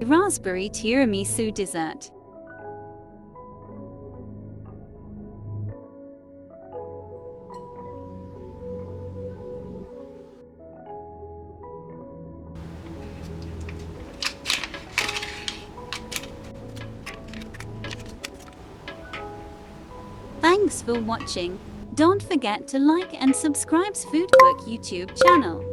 Raspberry Tiramisu Dessert. Thanks for watching. Don't forget to like and subscribe to Foodbook YouTube channel.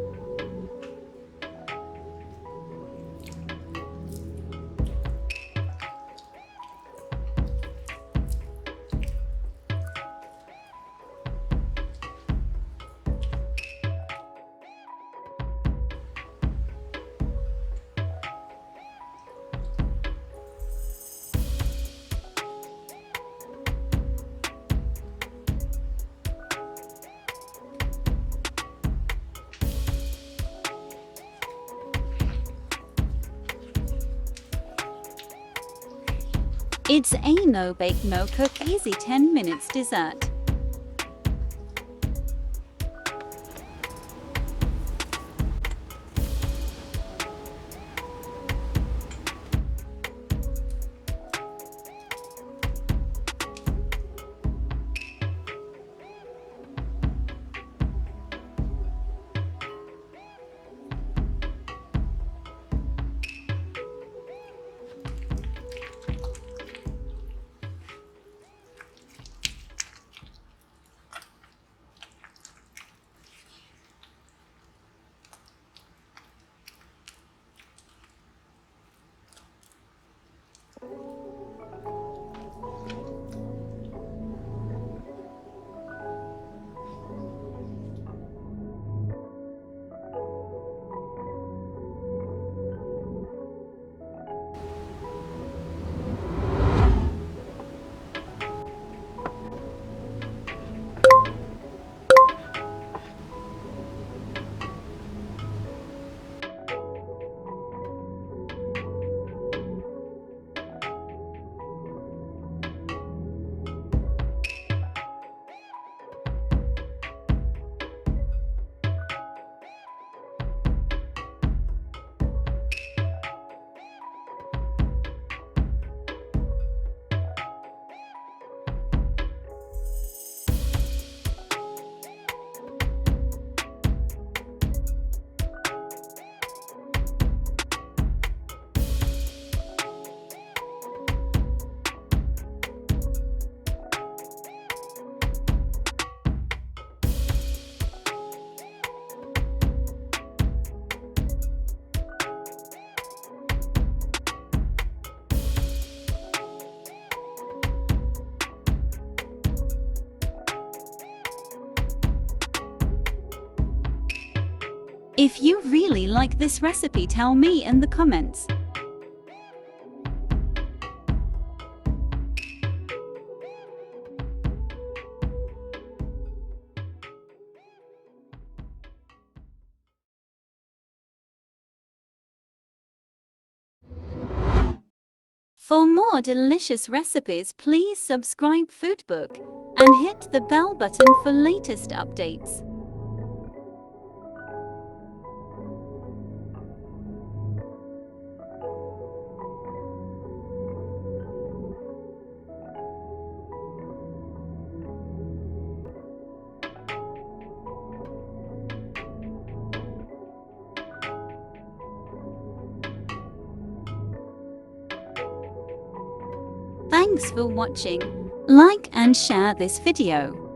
It's a no-bake, no-cook, easy 10 minutes dessert. If you really like this recipe, tell me in the comments. For more delicious recipes, please subscribe Foodbook and hit the bell button for latest updates. Thanks for watching. Like and share this video.